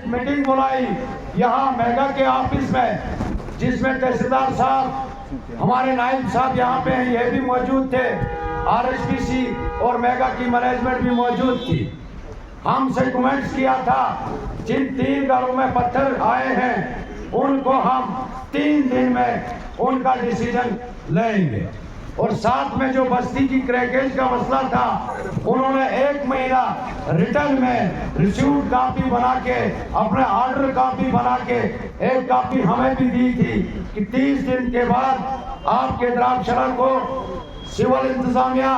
Meeting बुलाई यहाँ mega के ऑफिस में, जिसमें तहसीलदार साहब, हमारे नायब साहब यहाँ पे हैं, ये भी मौजूद थे, आरएसपीसी और मेगा की मैनेजमेंट भी मौजूद थी। हमसे कमेंट्स किया था जिन 3 घरों में पत्थर आए हैं उनको हम 3 दिन में उनका डिसीजन लेंगे। और साथ में जो बस्ती की क्रैकेज का मसला था, उन्होंने 1 महीना रिटर्न में रिसीव्ड कॉपी बना के, अपने ऑर्डर कॉपी बना के 1 कॉपी हमें भी दी थी कि 30 दिन के बाद आपके द्राक्षरा को सिविल इंतजामिया,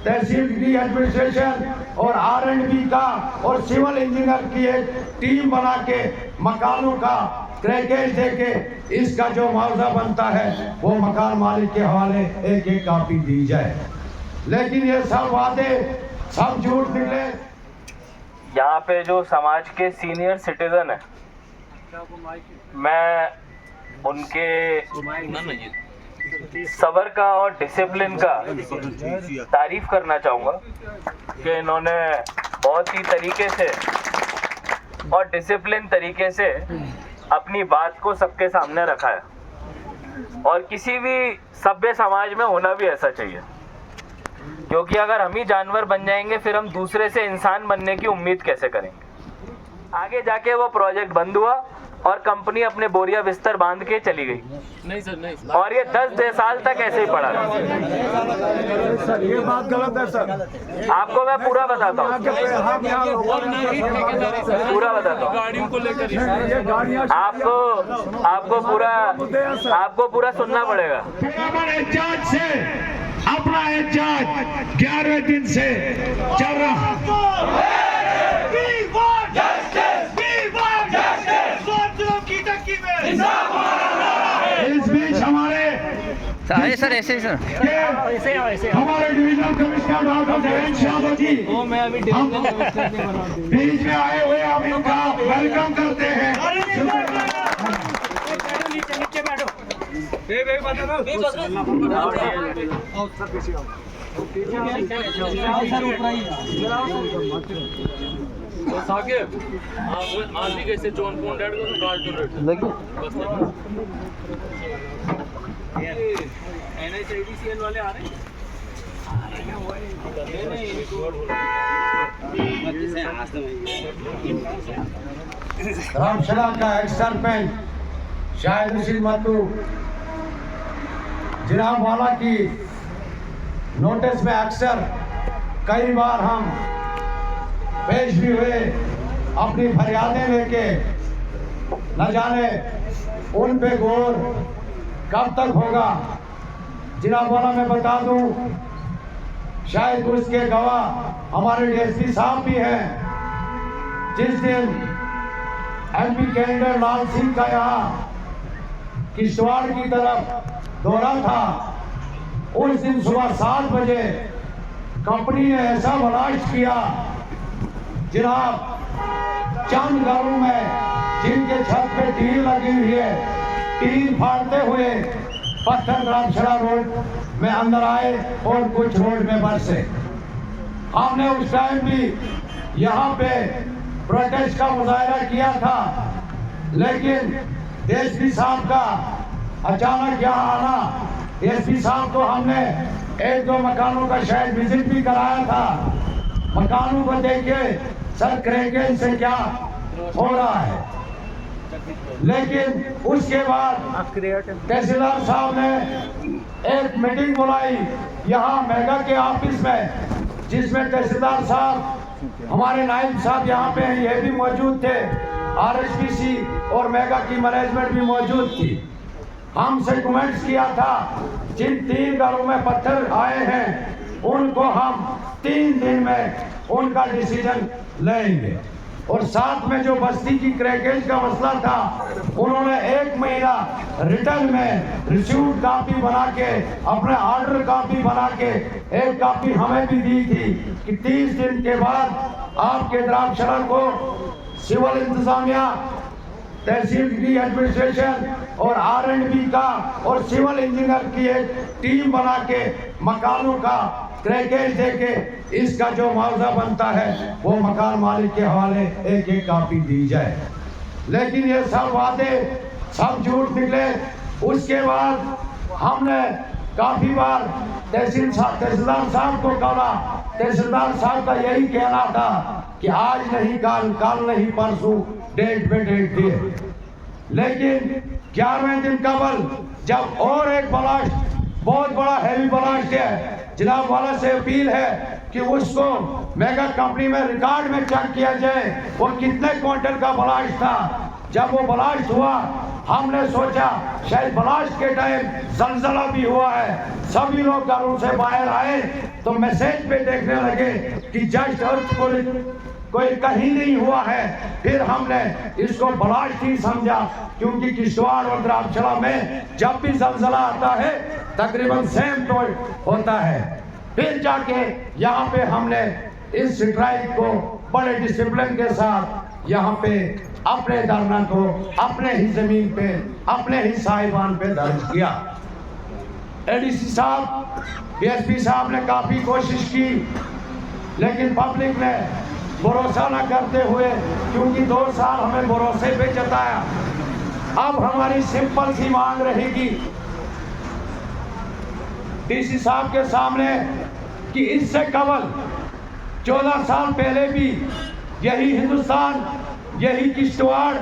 तहसील की एडमिनिस्ट्रेशन और R&B का और सिविल इंजीनियर की एक टीम बना के मकानों का क्रैकेज देके इसका जो मुआवजा बनता है वो मकान मालिक के हवाले 1-1 कॉपी दी जाए। लेकिन ये सब वादे सब झूठ निकले। यहाँ पे जो समाज के सीनियर सिटीजन है, मैं उनके सबर का और डिसिप्लिन का तारीफ करना चाहूँगा कि इन्होंने बहुत ही तरीके से और डिसिप्लिन तरीके से अपनी बात को सबके सामने रखा है। और किसी भी सभ्य समाज में होना भी ऐसा चाहिए, क्योंकि अगर हम ही जानवर बन जाएंगे फिर हम दूसरे से इंसान बनने की उम्मीद कैसे करेंगे। आगे जाके वो प्रोजेक्ट बंद हुआ और कंपनी अपने बोरिया बिस्तर बांध के चली गई। नहीं सर, नहीं सर। और ये 10 साल तक ऐसे ही पड़ा रहा। सर ये बात गलत है सर। आपको मैं पूरा बताता हूँ, पूरा बताता हूँ आपको पूरा सुनना पड़ेगा। एहतियात से अपना एहतियात 11वें दिन से चल रहा। इस बीच हमारे सर ऐसे हमारे divisional commissioner doctor Devendra Yadav ji बीच में आए हुए हम इनका वेलकम करते हैं। नीचे बैठो। कैसे जॉन पॉन्डेड को NHIDCL वाले आ रहे हैं। रामशला का एक्स सरपंच शायद रशीद मत्तू जिनाब वाला की नोटिस में अक्सर कई बार हम पेश भी हुए अपनी फरियादें लेके, न जाने उन पे गौर कब तक होगा। जिनाब वाला मैं बता दूं, शायद उसके गवाह हमारे DSP साहब भी हैं। जिस दिन MP कैंडिडेट लाल सिंह का यहाँ किश्तवाड़ की तरफ दौरा था, उस दिन सुबह 7 बजे कंपनी ने ऐसा बर्दाश्त किया, जनाब चंद घरों में जिनके छत पे टीन लगी हुई है, टीन फाड़ते हुए पत्थर रामशरा रोड में अंदर आए और कुछ रोड में बरसे। हमने उस टाइम भी यहाँ पे प्रोटेस्ट का मुजाहरा किया था, लेकिन DSP साहब का अचानक यहाँ आना, DSP साहब को हमने 1-2 मकानों का शायद विजिट भी कराया था। मकानों को देखे सर क्रैकेज से क्या हो रहा है, लेकिन उसके बाद तहसीलदार साहब ने एक मीटिंग बुलाई यहाँ मेगा के ऑफिस में, जिसमें तहसीलदार साहब, हमारे नायब साहब यहाँ पे हैं, ये भी मौजूद थे, आरएसपीसी और मेगा की मैनेजमेंट भी मौजूद थी। हमसे कमेंट्स किया था जिन 3 घरों में पत्थर आए हैं उनको हम 3 दिन में उनका डिसीजन लेंगे। और साथ में जो बस्ती की क्रैकेज का मसला था, उन्होंने 1 महीना रिटर्न में रिसीव्ड कॉपी बना के, अपने ऑर्डर कॉपी बना के 1 कॉपी हमें भी दी थी कि 30 दिन के बाद आपके द्राक्षरा को सिविल इंतजामिया, तहसील की एडमिनिस्ट्रेशन और R&B का और सिविल इंजीनियर की एक टीम बना के मकानों का क्रैकेज दे के इसका जो मुआवजा बनता है वो मकान मालिक के हवाले एक एक कॉपी दी जाए। लेकिन ये सब वादे सब झूठ निकले। उसके बाद हमने काफी बार तहसीलदार साहब को कहा, तहसीलदार साहब का यही कहना था कि आज नहीं कल, कल नहीं परसों, डेट पे डेट दिए। लेकिन 11वें दिन कबल जब और एक ब्लास्ट, बहुत बड़ा हैवी ब्लास्ट है, जनाब वाला से अपील है कि उसको मेगा कंपनी में रिकॉर्ड में चेक किया जाए वो कितने क्विंटल का ब्लास्ट था। जब वो ब्लास्ट हुआ हमने सोचा शायद ब्लास्ट के टाइम जलजला भी हुआ है। सभी लोग घरों से बाहर आए तो मैसेज पे देखने लगे कि जस्ट अर्थ कोई कहीं नहीं हुआ है। फिर हमने इसको ब्लास्ट ही समझा, क्योंकि किश्तवाड़ और द्राक्षला में जब भी जलजला आता है तकरीबन सेम तो होता है। फिर जाके यहाँ पे हमने इस स्ट्राइक को बड़े डिसिप्लिन के साथ यहाँ पे अपने धरना को अपने ही जमीन पे अपने ही साहिबान पे दर्ज किया। ADC साहब, DSP साहब ने काफी कोशिश की, लेकिन पब्लिक ने भरोसा न करते हुए, क्योंकि 2 साल हमें भरोसे पे जताया। अब हमारी सिंपल सी मांग रहेगी DC साहब के सामने कि इससे कबल 14 साल पहले भी यही हिंदुस्तान, यही किश्तवाड़,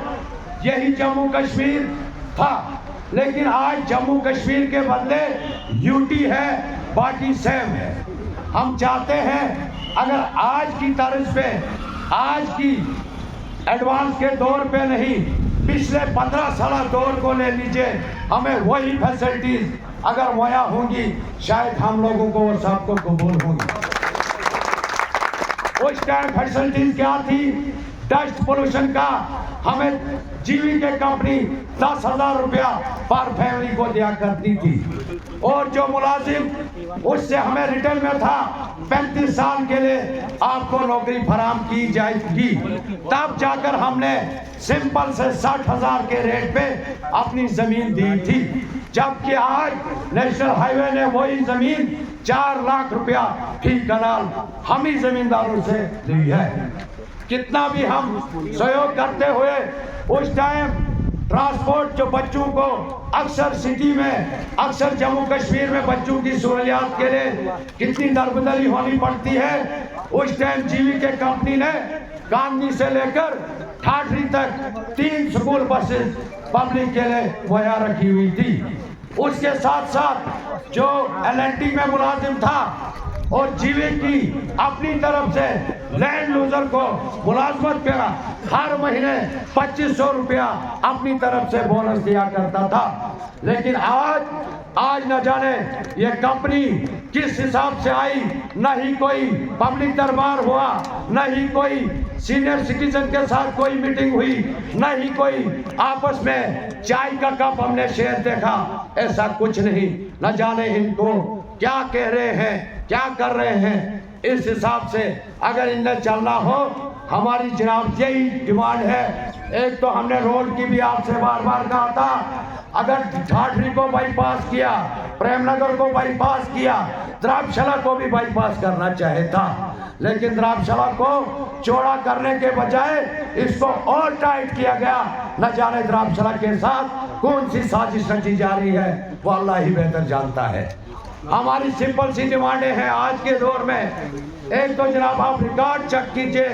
यही जम्मू कश्मीर था, लेकिन आज जम्मू कश्मीर के बदले यूटी है, बाकी सेम है। हम चाहते हैं अगर आज की तर्ज पे, आज की एडवांस के दौर पे नहीं, पिछले 15 साल दौर को ले लीजिए, हमें वही फैसिलिटीज अगर मुहैया होंगी शायद हम लोगों को और सबको कबूल होंगी। उस टाइम फैसिलिटीज क्या थी? डस्ट पोल्यूशन का हमें जीवीके कंपनी 10,000 रुपया पर फैमिली को दिया करती थी, और जो मुलाजिम उससे हमें रिटेल में था 35 साल के लिए आपको नौकरी फराम की जाएगी। तब जाकर हमने सिंपल से 60,000 के रेट पे अपनी जमीन दी थी, जबकि आज नेशनल हाईवे ने वही जमीन 4 लाख रुपया फी कनाल हम ही जमींदारों से ली है। कितना भी हम सहयोग करते हुए उस टाइम ट्रांसपोर्ट जो बच्चों को अक्सर सिटी में, अक्सर जम्मू कश्मीर में बच्चों की सहूलियात के लिए कितनी दरबदरी होनी पड़ती है, उस टाइम जीवीके कंपनी ने गांधी से लेकर ठाठरी तक 3 स्कूल बसेस पब्लिक के लिए मुहैया रखी हुई थी। उसके साथ साथ जो LNT में मुलाजिम था और जीवीके अपनी तरफ से लैंड लूजर को मुलाजमत करा, हर महीने 2500 रुपया अपनी तरफ से बोनस दिया करता था। लेकिन आज न जाने ये कंपनी किस हिसाब से आई, न ही कोई पब्लिक दरबार हुआ, न ही कोई सीनियर सिटीजन के साथ कोई मीटिंग हुई, न ही कोई आपस में चाय का कप हमने शेयर देखा, ऐसा कुछ नहीं। न जाने इनको क्या कह रहे हैं, क्या कर रहे हैं। इस हिसाब से अगर इन्हें चलना हो, हमारी जनाब यही डिमांड है। एक तो हमने रोड की भी आपसे बार बार कहा था, अगर ठाठरी को बाईपास किया, प्रेमनगर को बाईपास किया, द्राक्षला को भी बाईपास करना चाहे था, लेकिन द्राक्षला को चौड़ा करने के बजाय इसको और टाइट किया गया। न जाने द्राक्षला के साथ कौन सी साजिश रची जा रही है, वो अल्लाह ही बेहतर जानता है। हमारी सिंपल सी डिमांडें हैं आज के दौर में। एक तो जनाब आप रिकॉर्ड चेक कीजिए,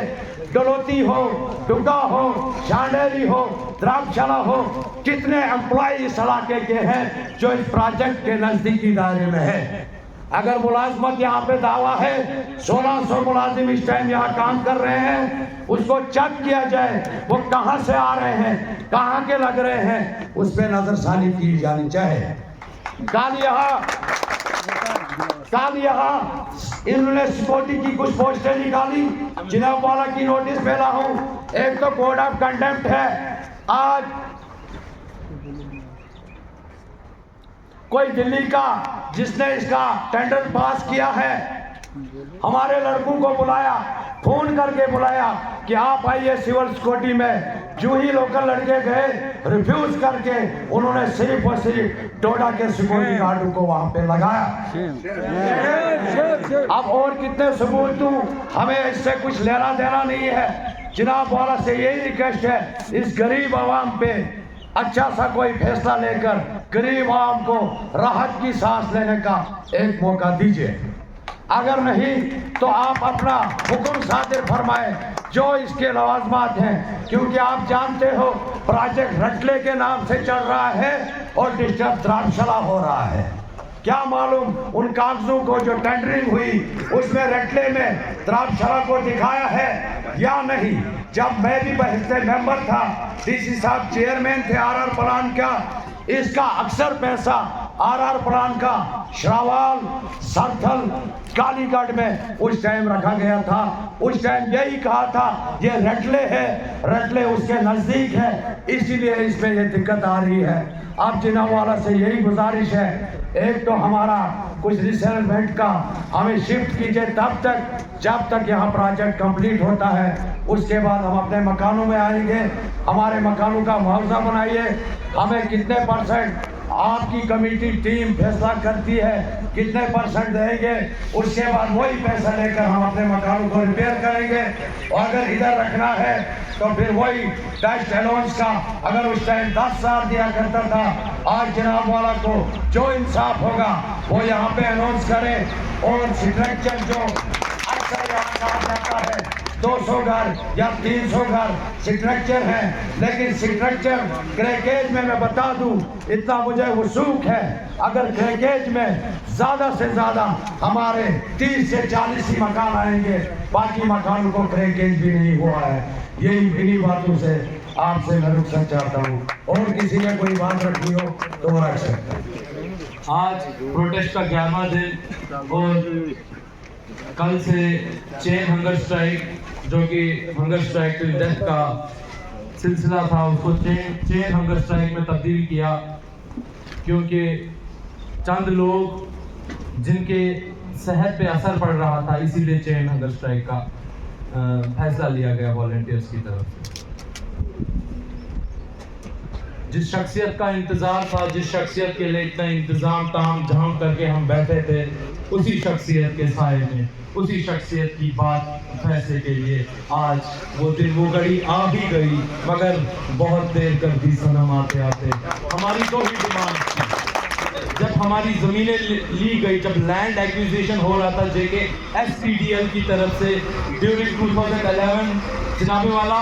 डलोती हो, डुग्गा हो, शांडेरी हो, द्राक्षला हो, कितने एम्प्लॉय इस इलाके के हैं जो इस प्रोजेक्ट के नजदीकी दायरे में है। अगर मुलाजमत यहाँ पे दावा है 1600 मुलाजिम इस टाइम यहाँ काम कर रहे हैं, उसको चेक किया जाए वो कहाँ से आ रहे हैं, कहाँ के लग रहे हैं, उस पर नजरसानी की जानी चाहिए। कल यहाँ इन्होंने सिक्योरिटी की कुछ पोस्टें निकाली, जनाब वाला की नोटिस भेजा हूँ। एक तो कोड ऑफ कंडक्ट है, आज कोई दिल्ली का जिसने इसका टेंडर पास किया है, हमारे लड़कों को बुलाया, फोन करके बुलाया कि आप आइए सिविल सिक्योरिटी में। जो ही लोकल लड़के गए, रिफ्यूज करके उन्होंने सिर्फ और सिर्फ डोडा के सिक्योरिटी गार्ड को वहां पे लगाया। अब और कितने सबूत दूं, हमें इससे कुछ लेना देना नहीं है। जनाब वाला से यही रिक्वेस्ट है, इस गरीब आवाम पे अच्छा सा कोई फैसला लेकर गरीब आवाम को राहत की सांस लेने का एक मौका दीजिए। अगर नहीं तो आप अपना हुक्म सादिर फरमाएं जो इसके लवाजमात हैं, क्योंकि आप जानते हो प्रोजेक्ट रटले के नाम से चल रहा है और डिस्टर्ब धर्मशाला हो रहा है। क्या मालूम उन कागजों को जो टेंडरिंग हुई उसमें रटले में धर्मशाला को दिखाया है या नहीं। जब मैं भी बहसते मेंबर था, डीसी साहब चेयरमैन थे आरआर प्लान का, इसका अक्सर पैसा आरआर प्लान का श्रावल, सरथल, कालीगढ़ में उस टाइम रखा गया था। उस टाइम यही कहा था ये रटले है, रटले उसके नजदीक है, इसीलिए इसमें ये दिक्कत आ रही है। अब जनाब वाला से यही गुजारिश है, एक तो हमारा कुछ रिसेटलमेंट का हमें शिफ्ट कीजिए तब तक जब तक यहाँ प्रोजेक्ट कंप्लीट होता है। उसके बाद हम अपने मकानों में आएंगे, हमारे मकानों का मुआवजा बनाइए। हमें कितने परसेंट आपकी कमेटी टीम फैसला करती है कितने परसेंट देंगे, उसके बाद वही पैसा लेकर हम अपने मकानों को रिपेयर करेंगे। और अगर इधर रखना है तो फिर वही टैक्स अलाउंस का, अगर उस टाइम 10,000 दिया करता था, आज जनाब वाला को जो इंसाफ होगा वो यहाँ पे अनाउंस करें। और स्ट्रक्चर जो अक्सर यहाँ कहा जाता है 200 घर या 300 घर स्ट्रक्चर है, लेकिन स्ट्रक्चर क्रैकेज में मैं बता दूं इतना मुझे वसूख है, अगर क्रैकेज में ज्यादा से ज्यादा हमारे 30 से 40 ही मकान आएंगे, बाकी मकानों को क्रैकेज भी नहीं हुआ है। यही इन्हीं बातों से आपसे मैं रुखसत चाहता हूँ, और किसी ने कोई बात रखी हो तो वो रख सकते हैं। आज प्रोटेस्ट का 11वां दिन और कल से चेन हंगर स्ट्राइक, जो कि हंगर स्ट्राइक टिल डेथ का सिलसिला था, उसको चेन हंगर स्ट्राइक में तब्दील किया, क्योंकि चंद लोग जिनके सेहत पे असर पड़ रहा था, इसीलिए चेन हंगर स्ट्राइक का फैसला लिया गया वॉलंटियर्स की तरफ से। जिस शख्सियत का इंतजार था, जिस शख्सियत के लिए इतना इंतजाम ताम झाम करके हम बैठे थे, उसी शख्सियत के साए में, उसी शख्सियत की बात फैसले के लिए आज वो दिन वो घड़ी आ भी गई, मगर बहुत देर कर दी सनम आते आते। हमारी तो ही डिमांड थी, जब हमारी ज़मीनें ली गई, जब लैंड एक्विजिशन हो रहा था जेके SPDL की तरफ से ड्यूरिंग 2011, जनाबे वाला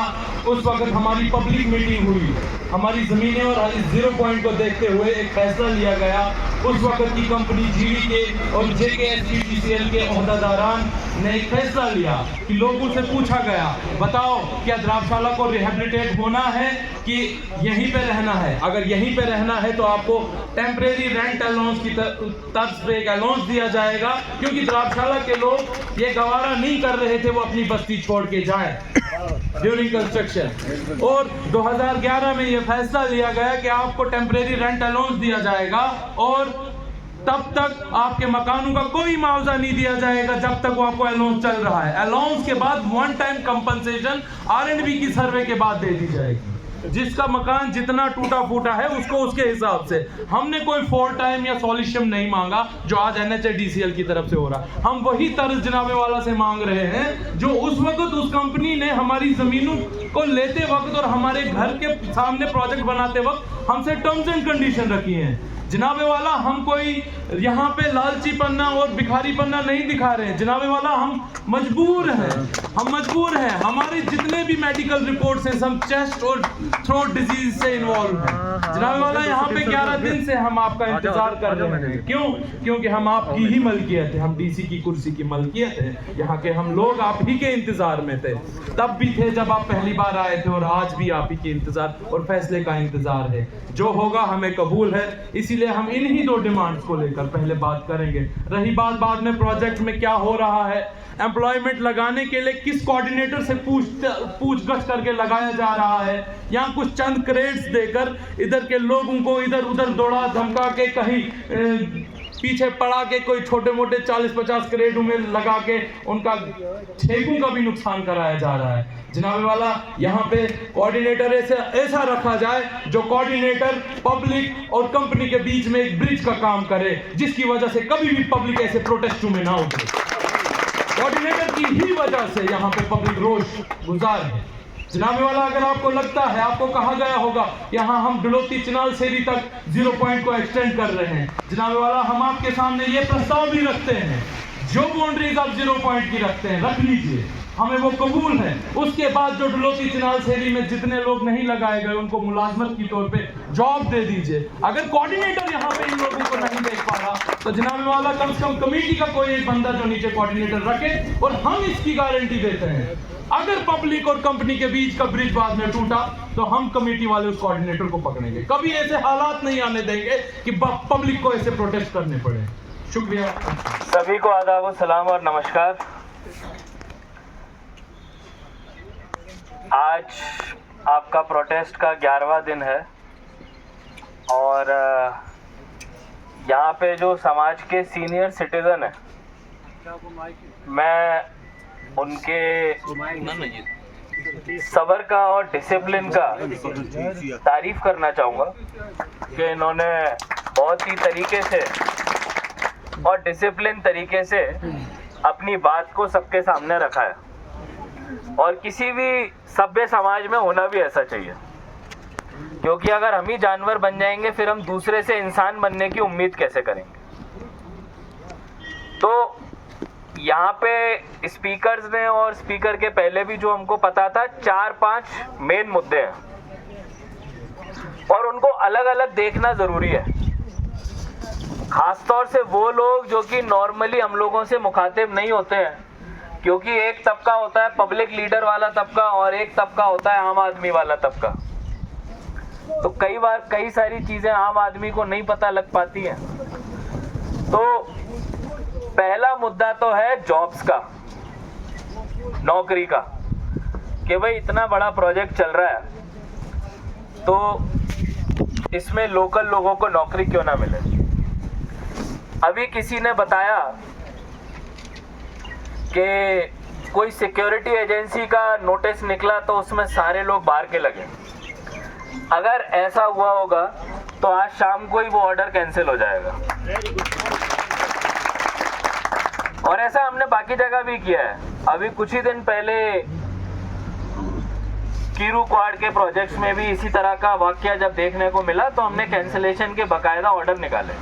उस वक्त हमारी पब्लिक मीटिंग हुई, हमारी ज़मीनें और इस 0 पॉइंट को देखते हुए एक फैसला लिया गया। उस वक्त की कंपनी जीवी के और जेके SPDCL के ओहदेदारान ने एक फैसला लिया कि लोगों से पूछा गया, बताओ क्या धर्मशाला को रिहेबिलिटेट होना है कि यहीं पे रहना है। अगर यहीं पे रहना है तो आपको टेम्परेरी रेंट अलाउंस की तर्ज पे एक अलाउंस दिया जाएगा, क्योंकि धर्मशाला के लोग ये गवारा नहीं कर रहे थे वो अपनी बस्ती छोड़ के जाएं ड्यूरिंग कंस्ट्रक्शन। और 2011 में ये फैसला लिया गया कि आपको टेम्परेरी रेंट अलाउंस दिया जाएगा और तब तक आपके मकानों का कोई मुआवजा नहीं दिया जाएगा जब तक वो आपको अलाउंस चल रहा है। अलाउंस के बाद 1 टाइम कंपनसेशन R&B की सर्वे के बाद दे दी जाएगी। जिसका मकान जितना टूटा फूटा है उसको उसके हिसाब से। हमने कोई 4 टाइम या सॉल्यूशन नहीं मांगा जो आज NHADCL की तरफ से हो रहा। हम वही तर्ज जनाबे वाला से मांग रहे हैं जो उस वक्त उस कंपनी ने हमारी जमीनों को लेते वक्त और हमारे घर के सामने प्रोजेक्ट बनाते वक्त हमसे टर्म्स एंड कंडीशन रखी हैं। जनाबे वाला हम कोई यहाँ पे लालची पन्ना और भिखारी पन्ना नहीं दिखा रहे हैं। जनाबे वाला हम मजबूर हैं, हमारे जितने भी मेडिकल रिपोर्ट्स हैं सब चेस्ट और थ्रोट डिजीज से इन्वॉल्व हैं। जनाबे वाला यहाँ पे 11 दिन से हम आपका इंतजार कर रहे हैं। क्यों? क्योंकि हम आपकी ही मलकियत है, हम DC की कुर्सी की मलकियत है, यहाँ के हम लोग आप ही के इंतजार में थे। तब भी थे जब आप पहली बार आए थे और आज भी आप ही के इंतजार और फैसले का इंतजार है। जो होगा हमें कबूल है, इसीलिए हम इन्हीं 2 डिमांड्स को लेकर पहले बात करेंगे। रही बात बाद में प्रोजेक्ट में क्या हो रहा है, एम्प्लॉयमेंट लगाने के लिए किस कोऑर्डिनेटर से पूछगछ करके लगाया जा रहा है, या कुछ चंद क्रेडिट्स देकर इधर के लोगों को इधर उधर दौड़ा धमका के कहीं पीछे पड़ा के कोई छोटे मोटे 40-50 करेडों में लगा के उनका ठेकों का भी नुकसान कराया जा रहा है। जनाब वाला, यहाँ पे कोऑर्डिनेटर ऐसा रखा जाए जो कोऑर्डिनेटर पब्लिक और कंपनी के बीच में एक ब्रिज का काम करे, जिसकी वजह से कभी भी पब्लिक ऐसे प्रोटेस्टों में ना उतरे। कोऑर्डिनेटर की ही वजह से यहाँ पे पब्लिक रोष गुजार है। जनाब वाला, अगर आपको लगता है, आपको कहा गया होगा यहाँ हम डुलोती चिनाल सेरी तक 0 पॉइंट को एक्सटेंड कर रहे हैं। जनाब वाला, हम आपके सामने ये प्रस्ताव भी रखते हैं, जो बाउंड्रीज आप 0 पॉइंट की रखते हैं रख लीजिए, हमें वो कबूल है। उसके बाद जो डुलोती चिनाल सेरी में जितने लोग नहीं लगाए गए उनको मुलाजमत की तौर पे जॉब दे दीजिए। अगर कोऑर्डिनेटर यहाँ पे इन लोगों को नहीं देख पा रहा तो जनाब वाला, कम से कम कमेटी का कोई एक बंदा जो नीचे कोऑर्डिनेटर रखे, और हम इसकी गारंटी देते हैं अगर पब्लिक और कंपनी के बीच का ब्रिज बाद में टूटा तो हम कमेटी वाले उस कोऑर्डिनेटर को पकड़ेंगे। कभी ऐसे हालात नहीं आने देंगे कि पब्लिक को ऐसे प्रोटेस्ट करने पड़े। शुक्रिया। सभी को आदाब सलाम और नमस्कार। आज आपका प्रोटेस्ट का 11वां दिन है और यहाँ पे जो समाज के सीनियर सिटीजन है, मैं उनके सब्र का और डिसिप्लिन का तारीफ करना चाहूँगा कि इन्होंने बहुत ही तरीके से और डिसिप्लिन तरीके से अपनी बात को सबके सामने रखा है, और किसी भी सभ्य समाज में होना भी ऐसा चाहिए, क्योंकि अगर हम ही जानवर बन जाएंगे फिर हम दूसरे से इंसान बनने की उम्मीद कैसे करेंगे। तो यहाँ पे स्पीकर्स ने और स्पीकर के पहले भी जो हमको पता था 4-5 मेन मुद्दे हैं और उनको अलग अलग देखना ज़रूरी है। खासतौर से वो लोग जो कि नॉर्मली हम लोगों से मुखातिब नहीं होते हैं, क्योंकि एक तबका होता है पब्लिक लीडर वाला तबका और एक तबका होता है आम आदमी वाला तबका। तो कई बार कई सारी चीज़ें आम आदमी को नहीं पता लग पाती हैं। तो पहला मुद्दा तो है जॉब्स का, नौकरी का, कि भाई इतना बड़ा प्रोजेक्ट चल रहा है तो इसमें लोकल लोगों को नौकरी क्यों ना मिले। अभी किसी ने बताया कि कोई सिक्योरिटी एजेंसी का नोटिस निकला तो उसमें सारे लोग बाहर के लगे। अगर ऐसा हुआ होगा तो आज शाम को ही वो ऑर्डर कैंसिल हो जाएगा, और ऐसा हमने बाकी जगह भी किया है। अभी कुछ ही दिन पहले कीरू क्वाड के प्रोजेक्ट्स में भी इसी तरह का वाकया जब देखने को मिला तो हमने कैंसिलेशन के बाकायदा ऑर्डर निकाले,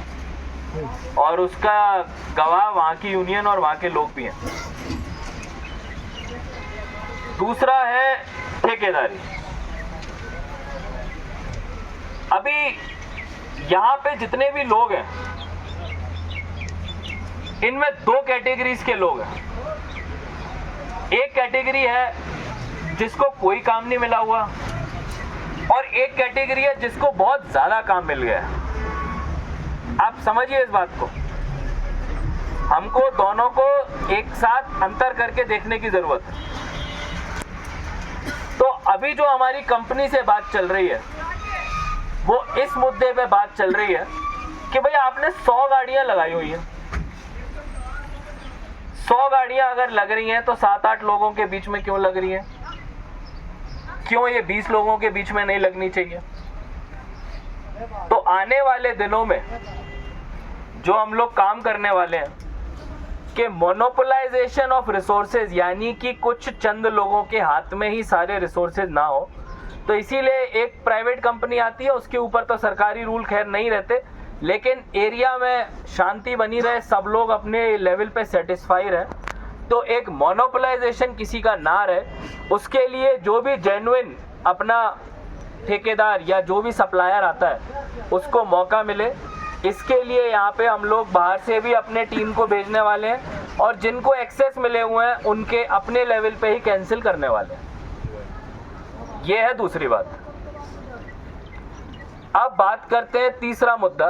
और उसका गवाह वहाँ की यूनियन और वहाँ के लोग भी हैं। दूसरा है ठेकेदारी। अभी यहाँ पे जितने भी लोग हैं इनमें 2 कैटेगरीज के लोग हैं। एक कैटेगरी है जिसको कोई काम नहीं मिला हुआ, और एक कैटेगरी है जिसको बहुत ज्यादा काम मिल गया है। आप समझिए इस बात को, हमको दोनों को एक साथ अंतर करके देखने की जरूरत है। तो अभी जो हमारी कंपनी से बात चल रही है वो इस मुद्दे पे बात चल रही है कि भाई आपने 100 गाड़ियां लगाई हुई हैं, 100 गाड़ियां अगर लग रही हैं तो 7-8 लोगों के बीच में क्यों लग रही हैं? क्यों ये 20 लोगों के बीच में नहीं लगनी चाहिए? तो आने वाले दिनों में जो हम लोग काम करने वाले हैं कि मोनोपोलाइजेशन ऑफ रिसोर्सेज, यानी कि कुछ चंद लोगों के हाथ में ही सारे रिसोर्सेज ना हो, तो इसीलिए एक प्राइवेट कंपनी आती है, उसके ऊपर तो सरकारी रूल खैर नहीं रहते, लेकिन एरिया में शांति बनी रहे, सब लोग अपने लेवल पे सेटिस्फाई रहे, तो एक मोनोपोलाइजेशन किसी का ना रहे, उसके लिए जो भी जेन्युइन अपना ठेकेदार या जो भी सप्लायर आता है उसको मौका मिले। इसके लिए यहाँ पे हम लोग बाहर से भी अपने टीम को भेजने वाले हैं, और जिनको एक्सेस मिले हुए हैं उनके अपने लेवल पे ही कैंसिल करने वाले हैं। ये है दूसरी बात। अब बात करते हैं तीसरा मुद्दा,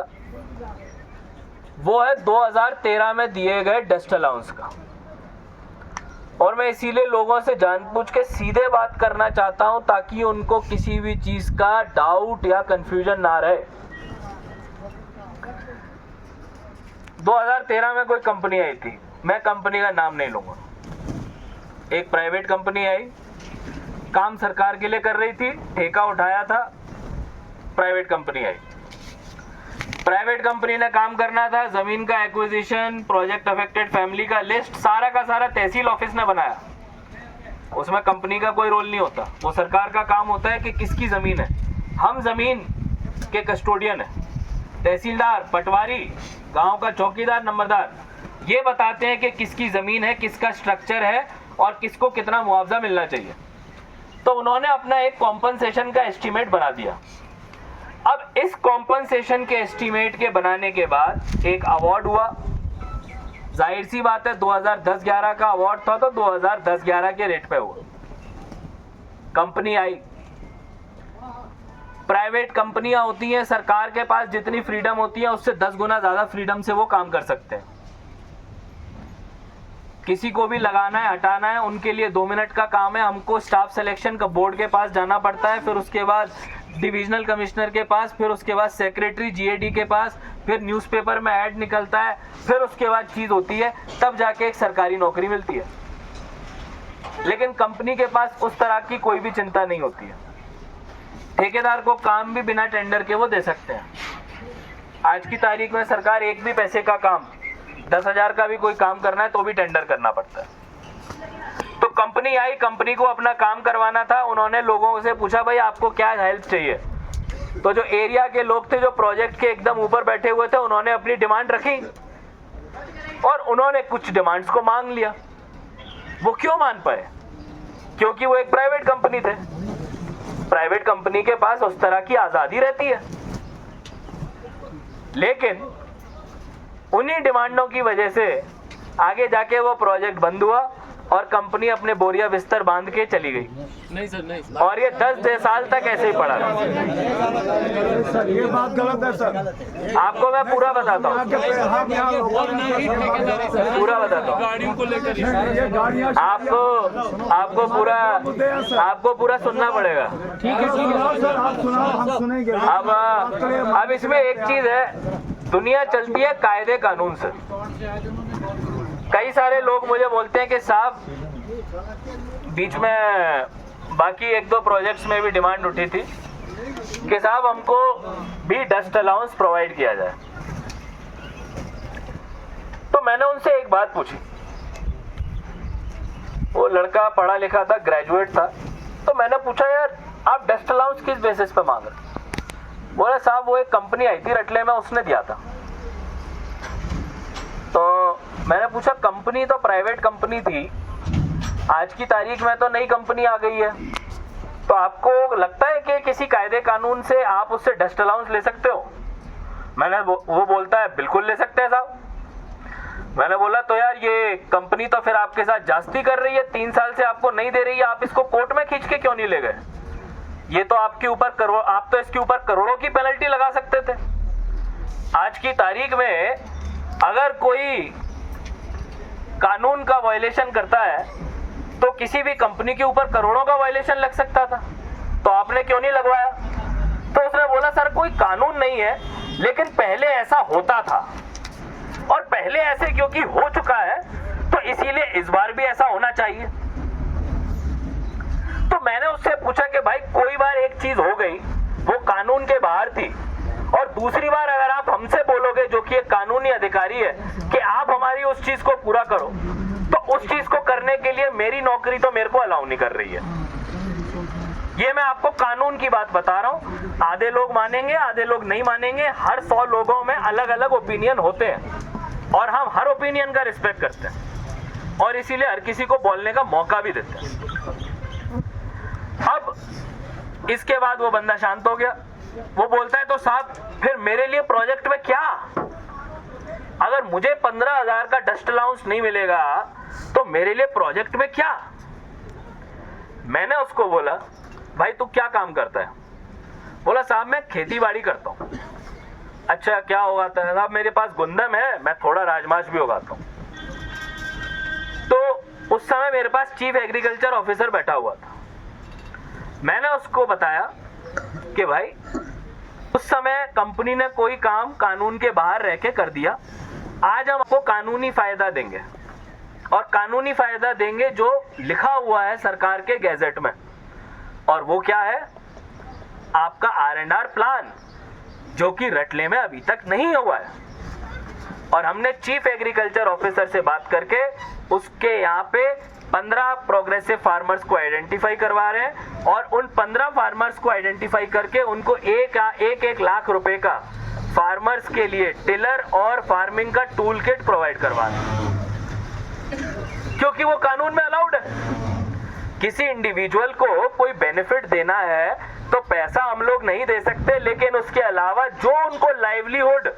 वो है 2013 में दिए गए डस्ट अलाउंस का। और मैं इसीलिए लोगों से जानबूझ के सीधे बात करना चाहता हूं ताकि उनको किसी भी चीज का डाउट या कंफ्यूजन ना रहे। 2013 में कोई कंपनी आई थी, मैं कंपनी का नाम नहीं लूंगा, एक प्राइवेट कंपनी आई, काम सरकार के लिए कर रही थी, ठेका उठाया था, प्राइवेट कंपनी आई। प्राइवेट कंपनी ने काम करना था, जमीन का एक्विजिशन, प्रोजेक्ट अफेक्टेड फैमिली का लिस्ट, सारा का सारा तहसील ऑफिस ने बनाया। उसमें कंपनी का कोई रोल नहीं होता, वो सरकार का काम होता है कि किसकी जमीन है। हम जमीन के कस्टोडियन है, तहसीलदार, पटवारी, गांव का चौकीदार, नंबरदार, ये बताते हैं कि किसकी जमीन है, किसका स्ट्रक्चर है और किसको कितना मुआवजा मिलना चाहिए। तो उन्होंने अपना एक कॉम्पनसेशन का एस्टीमेट बना दिया। अब इस कॉम्पनसेशन के एस्टीमेट के बनाने के बाद एक अवार्ड हुआ। जाहिर सी बात है 2010-11 का अवार्ड था, तो 2010-11 के रेट पे हुआ। कंपनी आई, प्राइवेट कंपनियां होती हैं, सरकार के पास जितनी फ्रीडम होती है उससे 10 गुना ज्यादा फ्रीडम से वो काम कर सकते हैं। किसी को भी लगाना है, हटाना है, उनके लिए 2 मिनट का काम है। हमको स्टाफ सिलेक्शन का बोर्ड के पास जाना पड़ता है, फिर उसके बाद डिविजनल कमिश्नर के पास, फिर उसके बाद सेक्रेटरी जीएडी के पास, फिर न्यूज़पेपर में ऐड निकलता है, फिर उसके बाद चीज होती है, तब जाके एक सरकारी नौकरी मिलती है। लेकिन कंपनी के पास उस तरह की कोई भी चिंता नहीं होती है। ठेकेदार को काम भी बिना टेंडर के वो दे सकते हैं। आज की तारीख में सरकार एक भी पैसे का काम, 10,000 का भी कोई काम करना है तो भी टेंडर करना पड़ता है। तो कंपनी आई, कंपनी को अपना काम करवाना था। उन्होंने लोगों से पूछा, भाई आपको क्या हेल्प चाहिए? तो जो एरिया के लोग थे, जो प्रोजेक्ट के एकदम ऊपर बैठे हुए थे, उन्होंने अपनी डिमांड रखी और उन्होंने कुछ डिमांड्स को मांग लिया। वो क्यों मान पाए? क्योंकि वो एक प्राइवेट कंपनी थे। प्राइवेट कंपनी के पास उस तरह की आजादी रहती है। लेकिन उन्हीं डिमांडों की वजह से आगे जाके वो प्रोजेक्ट बंद हुआ और कंपनी अपने बोरिया बिस्तर बांध के चली गई। नहीं सर, नहीं सर। और ये 10 साल तक ऐसे ही पड़ा रहा। सर ये बात गलत है सर। आपको मैं पूरा बताता हूँ, और नहीं ठेकेदारी सर, पूरा बताता हूँ गाड़ियों को लेकर ही। ये गाड़ियाँ आपको पूरा सुनना पड़ेगा। ठीक है सर, आप सुनाओ, हम सुनेंगे। अब इसमें एक चीज है, दुनिया चलती है कायदे कानून से। कई सारे लोग मुझे बोलते हैं कि साहब, बीच में बाकी 1-2 प्रोजेक्ट्स में भी डिमांड उठी थी कि साहब हमको भी डस्ट अलाउंस प्रोवाइड किया जाए। तो मैंने उनसे एक बात पूछी, वो लड़का पढ़ा लिखा था, ग्रेजुएट था। तो मैंने पूछा, यार आप डस्ट अलाउंस किस बेसिस पे मांग रहे? बोला साहब वो एक कंपनी आई थी रटले में, उसने दिया था। तो मैंने पूछा, कंपनी तो प्राइवेट कंपनी थी, आज की तारीख में तो नई कंपनी आ गई है, तो आपको लगता है कि किसी कायदे कानून से आप उससे डस्ट अलाउंस ले सकते हो? वो बोलता है बिल्कुल ले सकते हैं साहब। मैंने बोला तो यार ये कंपनी तो फिर आपके साथ जास्ती कर रही है, 3 साल से आपको नहीं दे रही है, आप इसको कोर्ट में खींच के क्यों नहीं ले गए? ये तो आपके ऊपर आप तो इसके ऊपर करोड़ों की पेनल्टी लगा सकते थे। आज की तारीख में अगर कोई कानून का वायलेशन करता है तो किसी भी कंपनी के ऊपर करोड़ों का वायलेशन लग सकता था, तो आपने क्यों नहीं लगवाया? तो उसने बोला सर कोई कानून नहीं है, लेकिन पहले ऐसा होता था और पहले ऐसे क्योंकि हो चुका है तो इसीलिए इस बार भी ऐसा होना चाहिए। तो मैंने उससे पूछा कि भाई कोई बार एक चीज हो गई, वो कानून के बाहर थी, और दूसरी बार अगर आप हमसे बोलोगे जो कि एक कानूनी अधिकारी है कि आप हमारी उस चीज को पूरा करो, तो उस चीज को करने के लिए मेरी नौकरी तो मेरे को अलाउ नहीं कर रही है। ये मैं आपको कानून की बात बता रहा हूँ। आधे लोग मानेंगे, आधे लोग नहीं मानेंगे। हर 100 लोगों में अलग अलग ओपिनियन होते हैं और हम हर ओपिनियन का रिस्पेक्ट करते हैं और इसीलिए हर किसी को बोलने का मौका भी देते हैं। अब इसके बाद वो बंदा शांत हो गया। वो बोलता है तो साहब फिर मेरे लिए प्रोजेक्ट में क्या? अगर मुझे 15,000 का डस्ट अलाउंस नहीं मिलेगा तो मेरे लिए प्रोजेक्ट में क्या? मैंने उसको बोला भाई तू क्या काम करता है? बोला साहब मैं खेती बाड़ी करता हूँ। अच्छा क्या उगाता है? साहब मेरे पास गुंदम है, मैं थोड़ा राजमाश भी उगाता हूँ। तो उस समय मेरे पास चीफ एग्रीकल्चर ऑफिसर बैठा हुआ था। मैंने उसको बताया कि भाई उस समय कंपनी ने कोई काम कानून के बाहर रह के कर दिया, आज हम आपको कानूनी फायदा देंगे, और कानूनी फायदा देंगे जो लिखा हुआ है सरकार के गैजेट में, और वो क्या है? आपका R&R प्लान, जो कि रटले में अभी तक नहीं हुआ है। और हमने चीफ एग्रीकल्चर ऑफिसर से बात करके उसके यहाँ पे 15 प्रोग्रेसिव फार्मर्स को आइडेंटिफाई करवा रहे हैं, और उन 15 फार्मर्स को आइडेंटिफाई करके उनको एक लाख रुपए का फार्मर्स के लिए टिलर और फार्मिंग का टूल किट प्रोवाइड करवा रहे हैं, क्योंकि वो कानून में अलाउड है। किसी इंडिविजुअल को कोई बेनिफिट देना है तो पैसा हम लोग नहीं दे सकते, लेकिन उसके अलावा जो उनको लाइवलीहुड,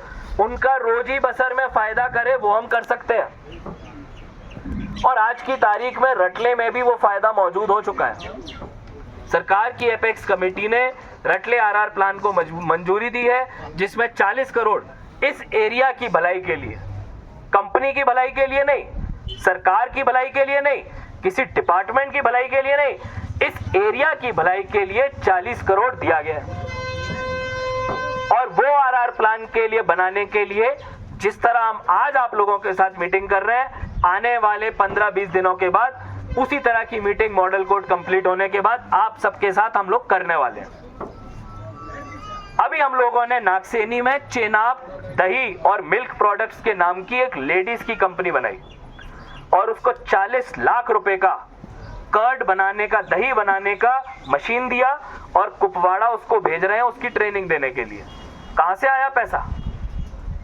उनका रोजी बसर में फायदा करे, वो हम कर सकते हैं। और आज की तारीख में रटले में भी वो फायदा मौजूद हो चुका है। सरकार की एपेक्स कमेटी ने रटले RR प्लान को मंजूरी दी है, जिसमें 40 करोड़ इस एरिया की भलाई के लिए, कंपनी की भलाई के लिए नहीं, सरकार की भलाई के लिए नहीं, किसी डिपार्टमेंट की भलाई के लिए नहीं, इस एरिया की भलाई के लिए 40 करोड़ दिया गया है। और वो RR प्लान के लिए बनाने के लिए जिस तरह हम आज आप लोगों के साथ मीटिंग कर रहे हैं, आने वाले 15-20 दिनों के बाद उसी तरह की मीटिंग मॉडल कोड कंप्लीट होने के बाद आप सबके साथ हम लोग करने वाले हैं। अभी हम लोगों ने नागसेनी में चेनाब दही और मिल्क प्रोडक्ट्स के नाम की एक लेडीज की कंपनी बनाई, और उसको 40 लाख रुपए का कर्ड बनाने का, दही बनाने का मशीन दिया, और कुपवाड़ा उसको भेज रहे हैं उसकी ट्रेनिंग देने के लिए। कहां से आया पैसा?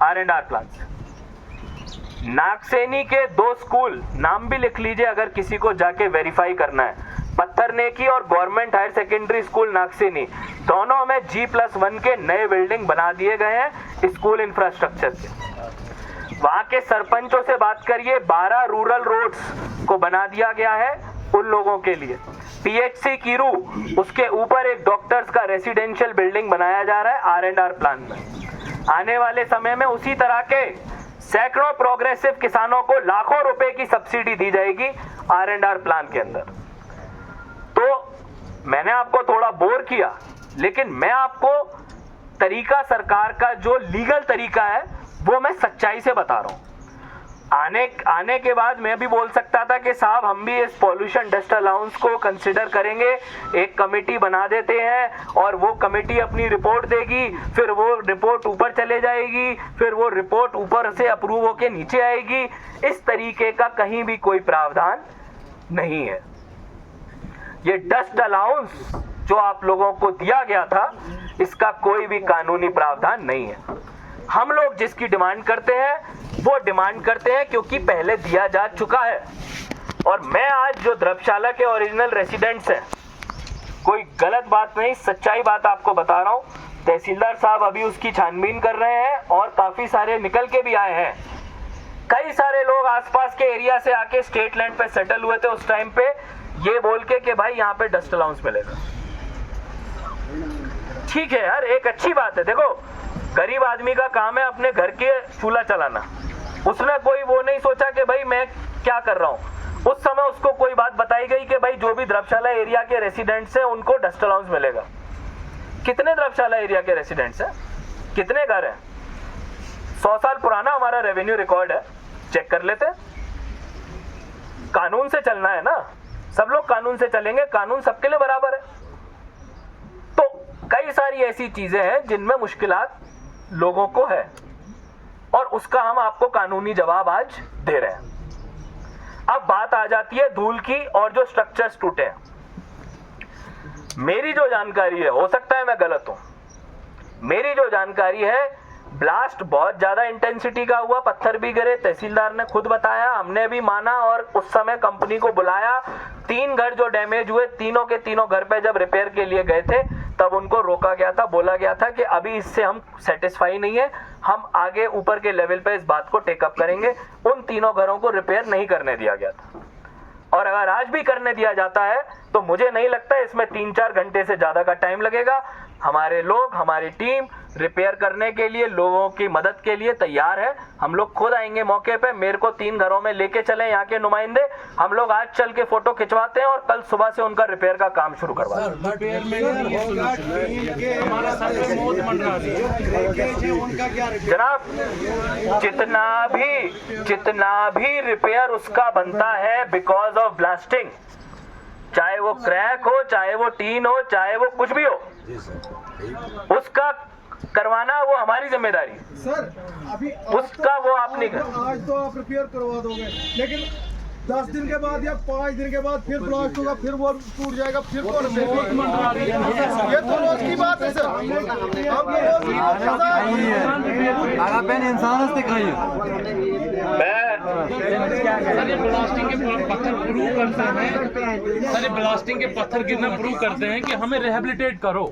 R&R प्लान से। नागसेनी के 2 स्कूल, नाम भी लिख लीजिए अगर किसी को जाके वेरीफाई करना है, पत्थरनेकी और government higher secondary school Nagseni, दोनों में G+1 के नए बिल्डिंग बना दिए गए हैं स्कूल इंफ्रास्ट्रक्चर के। वहां के सरपंचों से बात करिए, 12 रूरल रोड्स को बना दिया गया है उन लोगों के लिए। PHC कीरू, उसके ऊपर एक डॉक्टर्स का रेसिडेंशियल बिल्डिंग बनाया जा रहा है R&R प्लान में। आने वाले समय में उसी तरह के सैकड़ों प्रोग्रेसिव किसानों को लाखों रुपए की सब्सिडी दी जाएगी R&R प्लान के अंदर। तो मैंने आपको थोड़ा बोर किया, लेकिन मैं आपको तरीका, सरकार का जो लीगल तरीका है वो मैं सच्चाई से बता रहा हूं। आने के बाद मैं भी बोल सकता था कि साहब हम भी इस पॉल्यूशन डस्ट अलाउंस को कंसिडर करेंगे, एक कमेटी बना देते हैं और वो कमेटी अपनी रिपोर्ट देगी, फिर वो रिपोर्ट ऊपर चले जाएगी, फिर वो रिपोर्ट ऊपर से अप्रूव होके नीचे आएगी। इस तरीके का कहीं भी कोई प्रावधान नहीं है। ये डस्ट अलाउंस जो आप लोगों को दिया गया था, इसका कोई भी कानूनी प्रावधान नहीं है। हम लोग जिसकी डिमांड करते हैं वो डिमांड करते हैं क्योंकि पहले दिया जा चुका है। और मैं आज जो द्रव्यशाला के ओरिजिनल रेसिडेंट्स हैं, कोई गलत बात नहीं, सच्चाई बात आपको बता रहा हूं। तहसीलदार साहब अभी उसकी छानबीन कर रहे हैं और काफी सारे निकल के भी आए हैं। कई सारे लोग आसपास के एरिया से आके स्टेट लैंड पे सेटल हुए थे उस टाइम पे, ये बोल के भाई यहाँ पे डस्ट अलाउंस मिलेगा। ठीक है यार, एक अच्छी बात है। देखो, गरीब आदमी का काम है अपने घर के चूल्हा चलाना। उसने कोई वो नहीं सोचा कि भाई मैं क्या कर रहा हूँ। उस समय उसको कोई बात बताई गई कि भाई जो भी द्रव्यशाला एरिया के रेसिडेंट्स हैं उनको डस्ट अलाउंस मिलेगा। कितने द्रव्यशाला एरिया के रेसिडेंट्स हैं? कितने घर हैं? 100 साल पुराना हमारा रेवेन्यू रिकॉर्ड है, चेक कर लेते। कानून से चलना है ना, सब लोग कानून से चलेंगे, कानून सबके लिए बराबर है। तो कई सारी ऐसी चीजें हैं जिनमें मुश्किलात लोगों को है, और उसका हम आपको कानूनी जवाब आज दे रहे हैं। अब बात आ जाती है धूल की और जो स्ट्रक्चर्स टूटे हैं। मेरी जो जानकारी है, हो सकता है मैं गलत हूं, मेरी जो जानकारी है ब्लास्ट बहुत ज्यादा इंटेंसिटी का हुआ, पत्थर भी गिरे, तहसीलदार ने खुद बताया, हमने भी माना और उस समय कंपनी को बुलाया। 3 घर जो डैमेज हुए, तीनों के तीनों घर पे जब रिपेयर के लिए गए थे तब उनको रोका गया था, बोला गया था कि अभी इससे हम सेटिस्फाई नहीं है, हम आगे ऊपर के लेवल पे इस बात को टेकअप करेंगे। उन तीनों घरों को रिपेयर नहीं करने दिया गया था, और अगर आज भी करने दिया जाता है तो मुझे नहीं लगता इसमें 3-4 घंटे से ज्यादा का टाइम लगेगा। हमारे लोग, हमारी टीम रिपेयर करने के लिए, लोगों की मदद के लिए तैयार है। हम लोग खुद आएंगे मौके पे। मेरे को 3 घरों में लेके चले यहाँ के नुमाइंदे, हम लोग आज चल के फोटो खिंचवाते हैं और कल सुबह से उनका रिपेयर का काम शुरू करवाते हैं। जनाब, जितना भी रिपेयर उसका बनता है बिकॉज ऑफ ब्लास्टिंग, चाहे वो क्रैक हो, चाहे वो टीन हो, चाहे वो कुछ भी हो, उसका करवाना वो हमारी जिम्मेदारी। सर अभी उसका वो आप नहीं कर, आज तो आप रिपेयर करवा दोगे, लेकिन 10 दिन के बाद या 5 दिन के बाद फिर ब्लास्ट होगा, फिर वो टूट जाएगा, फिर वो ये तो रोज की बात है सर। हम रोज की बात सर ये ब्लास्टिंग के पत्थर प्रूव करते हैं, सर ये ब्लास्टिंग के पत्थर गिरना प्रूव करते हैं कि हमें रिहेबिलिटेट करो।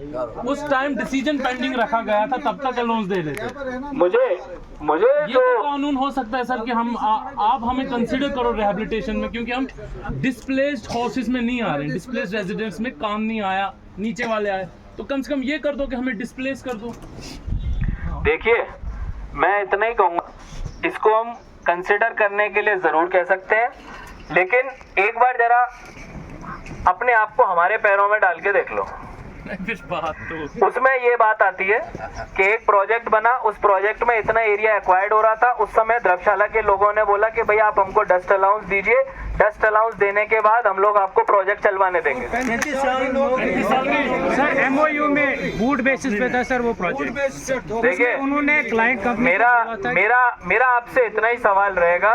उस टाइम डिसीजन पेंडिंग रखा गया था, तब तक अलाउंस दे रहे थे। मुझे ये तो कानून हो सकता है सर कि हम आप हमें कंसीडर करो रिहेबिलिटेशन में, क्योंकि हम डिस्प्लेस्ड हाउसेस में नहीं आ रहे हैं, डिस्प्लेस्ड रेजिडेंट्स में काम नहीं आया, नीचे वाले आए, तो कम से कम ये कर दो कि हमें डिस्प्लेस कर दो। देखिए, मैं इतना ही कहूँगा, इसको हम कंसिडर करने के लिए जरूर कह सकते हैं, लेकिन एक बार जरा अपने आप को हमारे पैरों में डाल के देख लो। बात तो उसमें ये बात आती है कि एक प्रोजेक्ट बना, उस प्रोजेक्ट में इतना एरिया एक्वायर्ड हो रहा था। उस समय द्रव्यशाला के लोगों ने बोला कि भाई आप हमको डस्ट अलाउंस दीजिए, डस्ट अलाउंस देने के बाद हम लोग आपको प्रोजेक्ट चलवाने देंगे। सर एमओयू में बूट बेसिस पे था सर वो प्रोजेक्ट। देखिए, उन्होंने क्लाइंट कंपनी मेरा आपसे इतना ही सवाल रहेगा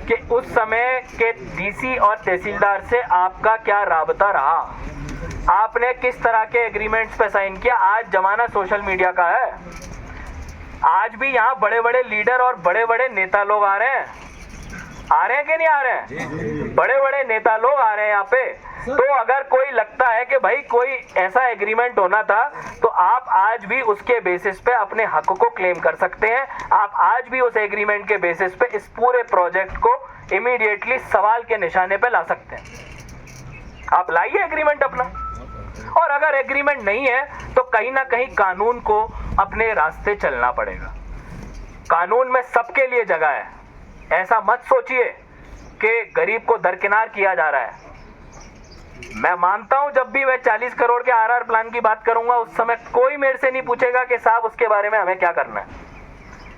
कि उस समय के डीसी और तहसीलदार से आपका क्या राबता रहा, आपने किस तरह के एग्रीमेंट्स पे साइन किया। आज जमाना सोशल मीडिया का है, आज भी यहाँ बड़े बड़े लीडर और बड़े बड़े नेता लोग आ रहे हैं कि नहीं आ रहे हैं? बड़े बड़े नेता लोग आ रहे हैं यहाँ पे। तो अगर कोई लगता है कि भाई कोई ऐसा एग्रीमेंट होना था, तो आप आज भी उसके बेसिस पे अपने हक को क्लेम कर सकते हैं। आप आज भी उस एग्रीमेंट के बेसिस पे इस पूरे प्रोजेक्ट को इमीडिएटली सवाल के निशाने पे ला सकते हैं। आप लाइए एग्रीमेंट अपना, और अगर एग्रीमेंट नहीं है तो कहीं ना कहीं कानून को अपने रास्ते चलना पड़ेगा। कानून में सबके लिए जगह है। ऐसा मत सोचिए कि गरीब को दरकिनार किया जा रहा है। मैं मानता हूं, जब भी मैं 40 करोड़ के आरआर प्लान की बात करूंगा, उस समय कोई मेरे से नहीं पूछेगा कि साहब उसके बारे में हमें क्या करना है।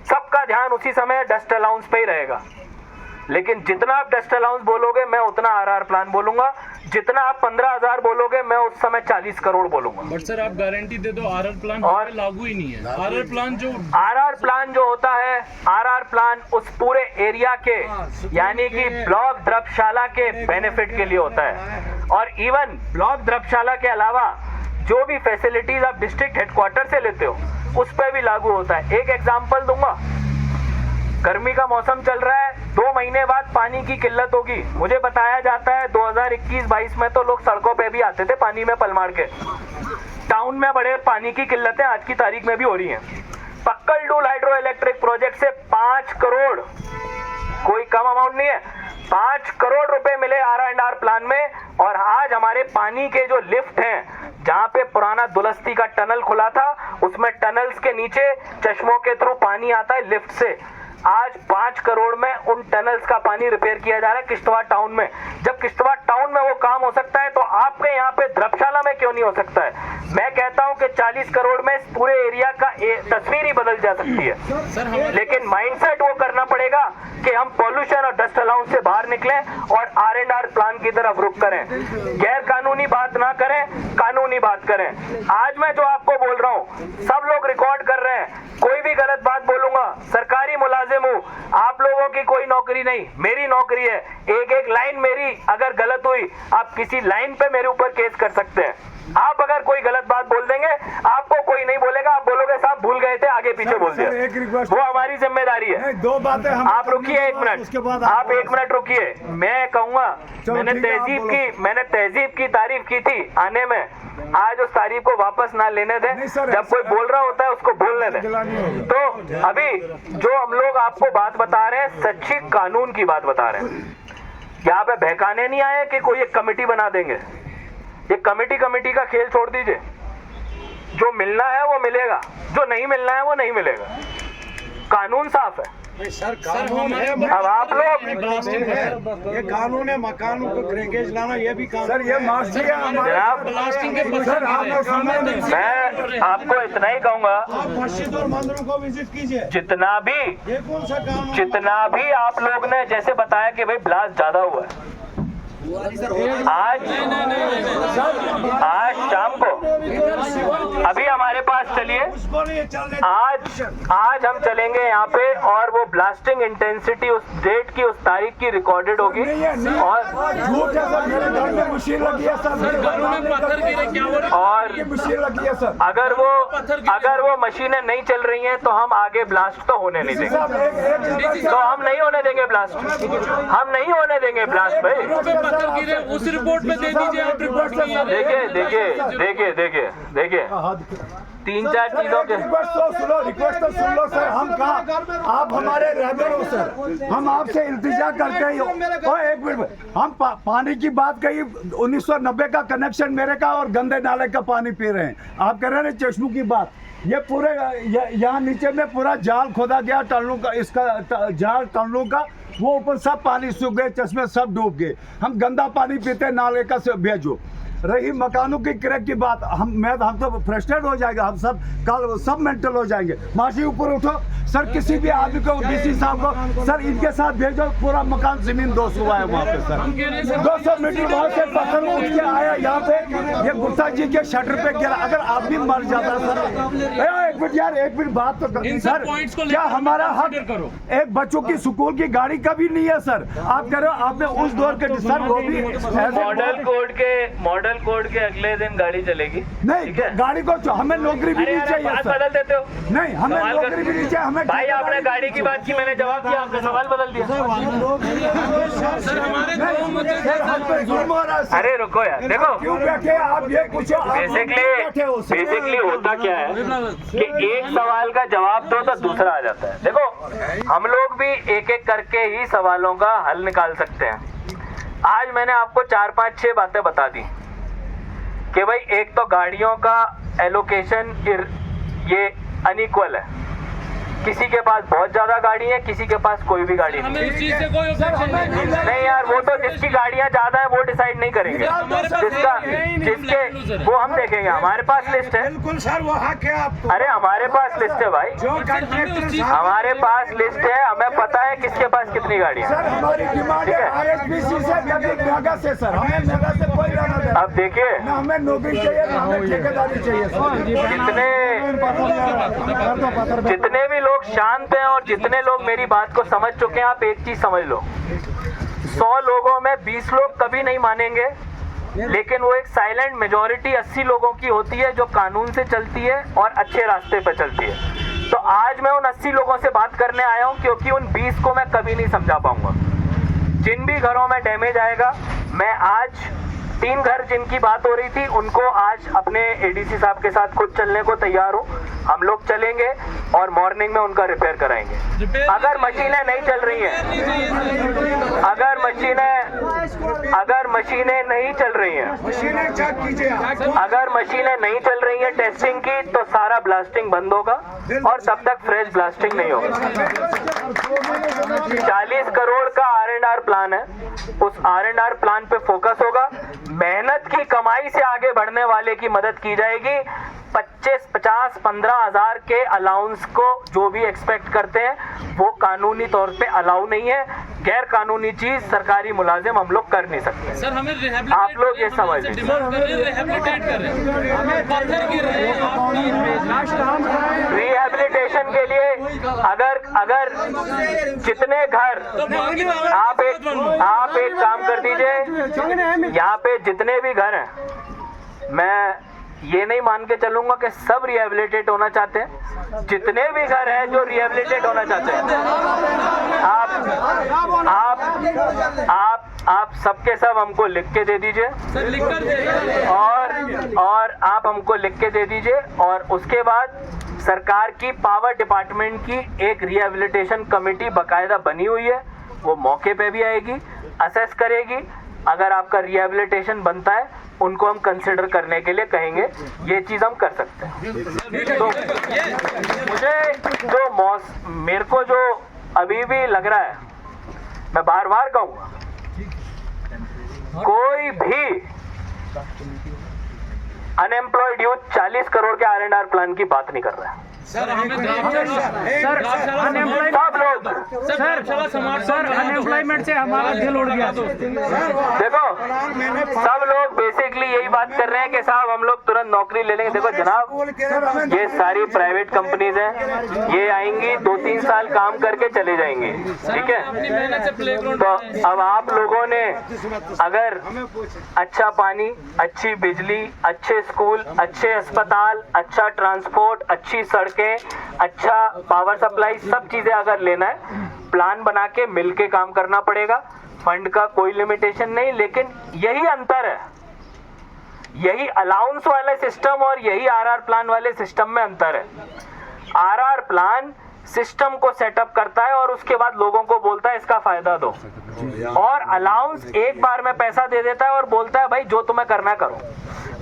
सबका ध्यान उसी समय डस्ट अलाउंस पे ही रहेगा। लेकिन जितना आप डस्ट अलाउंस बोलोगे, मैं उतना आरआर प्लान बोलूंगा। जितना आप 15,000 बोलोगे, मैं उस समय 40 करोड़ बोलूंगा। बट सर आप गारंटी दे दो आरआर प्लान और लागू ही नहीं है। आरआर प्लान जो होता है, आरआर प्लान उस पूरे एरिया के, यानी कि ब्लॉक द्रव्यशाला के बेनिफिट के लिए होता है। और इवन ब्लॉक द्रव्यशाला के अलावा जो भी फैसिलिटीज आप डिस्ट्रिक्ट हेडक्वार्टर से लेते हो, उस पर भी लागू होता है। एक एग्जांपल दूंगा, गर्मी का मौसम चल रहा है, 2 महीने बाद पानी की किल्लत होगी। मुझे बताया जाता है 2021-22 में तो लोग सड़कों पे भी आते थे पानी में पल मार के। टाउन में बड़े पानी की किल्लतें आज की तारीख में भी हो रही हैं। पक्कल डूल हाइड्रो इलेक्ट्रिक प्रोजेक्ट से 5 करोड़, कोई कम अमाउंट नहीं है, 5 करोड़ रुपए मिले आर&आर प्लान में। और आज हमारे पानी के जो लिफ्ट हैं, जहाँ पे पुराना दुलस्ती का टनल खुला था, उसमें टनल्स के नीचे चश्मों के थ्रू पानी आता है लिफ्ट से। आज 5 करोड़ में उन टनल्स का पानी रिपेयर किया जा रहा है किश्तवाड़ टाउन में। जब किश्तवाड़ टाउन में वो काम हो सकता है, तो आपके यहाँ पे द्रव्यशाला में क्यों नहीं हो सकता है? मैं कहता हूँ कि 40 करोड़ में इस पूरे एरिया का तस्वीर ही बदल जा सकती है। लेकिन माइंडसेट वो करना पड़ेगा कि हम पॉल्यूशन और डस्ट अलाउंस से बाहर निकलें और आर&आर प्लान की तरफ रुख करें। गैर कानूनी बात ना करें, कानूनी बात करें। आज मैं जो आपको बोल रहा हूँ, सब लोग रिकॉर्ड कर रहे हैं। कोई भी गलत बात बोलूंगा, सरकारी मुलाजिम हूँ, आप लोगों की कोई नौकरी नहीं, मेरी नौकरी है। एक लाइन मेरी अगर गलत हुई, आप किसी लाइन पे मेरे ऊपर केस कर सकते हैं। आप अगर कोई गलत बात बोल देंगे, आपको कोई नहीं बोलेगा, आप बोलोगे साहब भूल गए थे, आगे पीछे बोल दिया। वो हमारी जिम्मेदारी है। 2 बातें हम आप रुकिए 1 मिनट, आप 1 मिनट रुकिए। मैं कहूँगा, मैंने तहजीब की तारीफ की थी आने में, आज उस तारीफ को वापस ना लेने दें। जब कोई बोल रहा होता है उसको बोलने दें। तो अभी जो हम लोग आपको बात बता रहे हैं, सच्ची कानून की बात बता रहे हैं। यहाँ पे बहकाने नहीं आए कि कोई एक कमेटी बना देंगे। ये कमेटी का खेल छोड़ दीजिए। जो मिलना है वो मिलेगा, जो नहीं मिलना है वो नहीं मिलेगा। कानून साफ है। सर कानून है, अब आप लोग ये कानून है, मकानों को क्रैकेज लाना ये भी कानून। सर ये मास्टर जनाब, ब्लास्टिंग के सर आपने समय नहीं मैं आपको इतना ही कहूंगा, आप मस्जिद और मंदिरों को विजिट कीजिए। जितना भी ये कौन सा कानून? जितना भी आप लोग ने जैसे बताया कि भाई ब्लास्ट ज्यादा हुआ है, आज शाम को अभी हमारे पास चलिए, उसको नहीं चलने। आज हम चलेंगे यहाँ पे और वो ब्लास्टिंग इंटेंसिटी उस डेट की, उस तारीख की रिकॉर्डेड होगी। और झूठ है सर, मेरे घर में मशीन लगी है सर, घरों में पत्थर गिरे क्या हो रहा है? और मशीन लगी है सर। अगर वो मशीनें नहीं चल रही हैं तो हम आगे ब्लास्ट तो होने नहीं देंगे, तो हम नहीं होने देंगे ब्लास्ट, हम नहीं होने देंगे ब्लास्ट भाई। पत्थर गिरे उस रिपोर्ट में दे दीजिए आप रिपोर्ट में। देखिए 3-4 चीजों के रिक्वेस्ट तो सुन लो सर। हम कहा आप हमारे रहबर हो सर, हम आपसे इल्तिजा करते ही हो। एक मिनट, हम पानी की बात कही, 1990 का कनेक्शन मेरे का और गंदे नाले का पानी पी रहे हैं। आप कह रहे हैं चश्मों की बात, ये पूरे यहाँ नीचे में पूरा जाल खोदा गया टनलों का, इसका जाल टनलों का, वो ऊपर सब पानी सूख गए, चश्मे सब डूब गए। हम गंदा पानी पीते नाले का से भेजो। रही मकानों की क्रैक की बात, हम तो फ्रस्ट्रेट हो जाएगा, हम सब कल सब मेंटल हो जाएंगे। माशी ऊपर उठो सर, किसी भी आदमी को, डीसी साहब को सर इनके साथ भेजो, पूरा मकान जमीन 200 है वहाँ पे सर, 200 मीटर वहाँ से पत्थर उठ के आया यहाँ पे, ये गुप्ता जी के शटर पे गिरा। अगर आप भी मर जाता सर, एक मिनट यार, एक मिनट बात तो कर सर, क्या हमारा हक एक बच्चों की स्कूल की गाड़ी का भी नहीं है सर? आप कह रहे हो आपने उस दौर के सर, वो भी मॉडल कोड के अगले दिन गाड़ी चलेगी नहीं, गाड़ी को हमें नौकरी भी नहीं चाहिए बात सर। बदल देते हो, नहीं, हमें नौकरी भी नहीं चाहिए हमें। भाई आपने गाड़ी की बात की, मैंने जवाब दिया, आपने सवाल बदल दिया। सर हमारे घरों में जुल्म हो रहा है सर। अरे रुको यार, देखो क्यों बैठे आप, ये पूछो। बेसिकली होता क्या है कि एक सवाल का जवाब दो तो दूसरा आ जाता है। देखो हम लोग भी एक एक करके ही सवालों का हल निकाल सकते हैं। आज मैंने आपको 4-5-6 बातें बता दी कि भाई एक तो गाड़ियों का एलोकेशन ये अनइक्वल है, किसी के पास बहुत ज्यादा गाड़ी है, किसी के पास कोई भी गाड़ी नहीं। इस चीज से कोई ऑब्जेक्शन नहीं यार, वो तो जिसकी गाड़ियां ज्यादा है वो डिसाइड नहीं करेंगे, जिसके वो हम देखेंगे। हमारे पास लिस्ट है, बिल्कुल सर, वो हक है आपको। अरे हमारे पास लिस्ट है भाई, हमारे पास लिस्ट है, हमें पता है किसके पास कितनी गाड़ी है। सर हमारी डिमांड है ISBC से, मेगा से सर, हमें मेगा से कोई लेना देना। अब देखिए, ना हमें नौकरी चाहिए, ना हमें ठेकेदारी चाहिए सर। जितने भी लोग शांत हैं और जितने लोग मेरी बात को समझ चुके हैं, आप एक चीज समझ लो, 100 लोगों में 20 लोग कभी नहीं मानेंगे, लेकिन वो एक साइलेंट मेजॉरिटी 80 लोगों की होती है जो कानून से चलती है और अच्छे रास्ते पे चलती है। तो आज मैं उन 80 लोगों से बात करने आया हूं, क्योंकि उन 20 को मैं कभी नहीं समझा पाऊंगा। जिन भी घरों में डैमेज आएगा, मैं आज 3 घर जिनकी बात हो रही थी उनको आज अपने ADC साहब के साथ खुद चलने को तैयार हूँ। हम लोग चलेंगे और मॉर्निंग में उनका रिपेयर कराएंगे। अगर मशीनें नहीं चल रही हैं, अगर मशीनें नहीं चल रही हैं, मशीनें चेक कीजिए। अगर मशीनें नहीं चल रही हैं टेस्टिंग की, तो सारा ब्लास्टिंग बंद होगा और तब तक फ्रेश ब्लास्टिंग नहीं होगा। 40 करोड़ का R&R प्लान है, उस R&R प्लान पे फोकस होगा। मेहनत की कमाई से आगे बढ़ने वाले की मदद की जाएगी। 25, 50, 15 हजार के अलाउंस को जो भी एक्सपेक्ट करते हैं वो कानूनी तौर पे अलाउ नहीं है। गैर कानूनी चीज सरकारी मुलाजिम हम लोग कर नहीं सकते। सर हमें आप लोग ये समझ लीजिए, रिहेबिलिटेट कर रहे हैं, पत्थर गिर रहे हैं। रिहेबिलिटेशन के लिए अगर जितने घर, आप एक काम कर दीजिए, यहाँ पे जितने भी घर हैं, मैं ये नहीं मान के चलूंगा कि सब रिहेबिलिटेट होना चाहते हैं। जितने भी घर हैं जो रिहेबिलिटेट होना चाहते हैं, आप सबके सब हमको लिख के दे दीजिए, और आप हमको लिख के दे दीजिए, और उसके बाद सरकार की पावर डिपार्टमेंट की एक रिहेबिलिटेशन कमेटी बाकायदा बनी हुई है, वो मौके पे भी आएगी, असेस करेगी, अगर आपका रिहेबिलिटेशन बनता है उनको हम कंसिडर करने के लिए कहेंगे, ये चीज़ हम कर सकते हैं। तो मुझे जो मेरे को जो अभी भी लग रहा है, मैं बार बार कहूँगा, कोई भी अनएम्प्लॉयड यूथ 40 करोड़ के R&R प्लान की बात नहीं कर रहा है। सर हमें सर अनएम्प्लॉयमेंट से हमारा दिल उड़ गया। देखो सब लोग बेसिकली यही बात कर रहे हैं कि साहब हम लोग तुरंत नौकरी ले लेंगे। देखो जनाब, ये सारी प्राइवेट कंपनीज हैं, ये आएंगी 2-3 साल काम करके चले जाएंगी, ठीक है। तो अब आप लोगों ने अगर अच्छा पानी, अच्छी बिजली, अच्छे स्कूल, अच्छे अस्पताल, अच्छा ट्रांसपोर्ट, अच्छी सड़कें, अच्छा पावर सप्लाई, सब चीजें अगर लेना है, प्लान बना के मिलके काम करना पड़ेगा। फंड का कोई लिमिटेशन नहीं, लेकिन यही अंतर है, यही अलाउंस वाले सिस्टम और यही आरआर प्लान वाले सिस्टम में अंतर है। आरआर प्लान सिस्टम को सेटअप करता है और उसके बाद लोगों को बोलता है इसका फायदा दो, और अलाउंस एक बार में पैसा दे देता है और बोलता है भाई जो तुम्हें करना करो।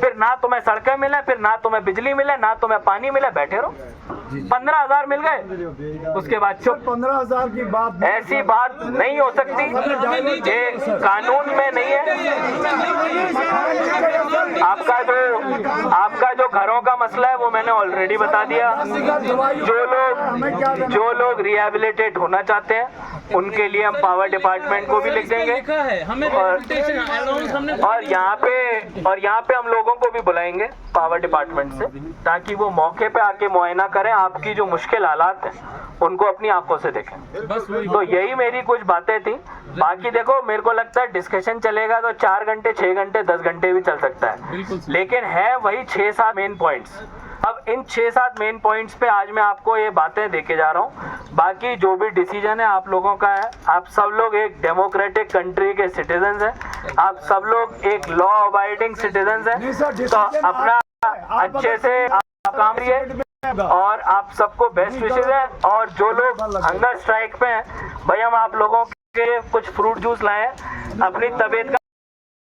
फिर ना तुम्हें सड़कें मिले, फिर ना तुम्हें बिजली मिले, ना तुम्हें पानी मिले, बैठे रहो। 15,000 मिल गए, उसके बाद चुप। 15,000 की बात, ऐसी बात नहीं हो सकती, ये कानून में नहीं है। आपका जो घरों का मसला है वो मैंने ऑलरेडी बता दिया। जो लोग रिहेबिलिटेट होना चाहते हैं उनके लिए हम पावर डिपार्टमेंट को भी लिख देंगे, और यहाँ पे हम लोगों को भी बुलाएंगे पावर डिपार्टमेंट से, ताकि वो मौके पे आके मुआयना करें, आपकी जो मुश्किल हालात हैं उनको अपनी आंखों से देखें। तो यही मेरी कुछ बातें थी। बाकी देखो, मेरे को लगता है डिस्कशन चलेगा तो 4 घंटे, 6 घंटे, 10 घंटे भी चल सकता है, लेकिन है वही 6-7 मेन पॉइंट्स। अब इन 6-7 मेन पॉइंट्स पे आज मैं आपको ये बातें देके जा रहा हूँ। बाकी जो भी डिसीजन है आप लोगों का है। आप सब लोग एक डेमोक्रेटिक कंट्री के सिटीजन्स हैं, आप सब लोग एक लॉ अबाइडिंग सिटीजन्स हैं, तो अपना अच्छे से आप काम करिए, और आप सबको बेस्ट विशेस हैं। और जो लोग हंगर स्ट्राइक पे हैं, भाई हम आप लोगों के कुछ फ्रूट जूस लाए हैं, अपनी तबीयत का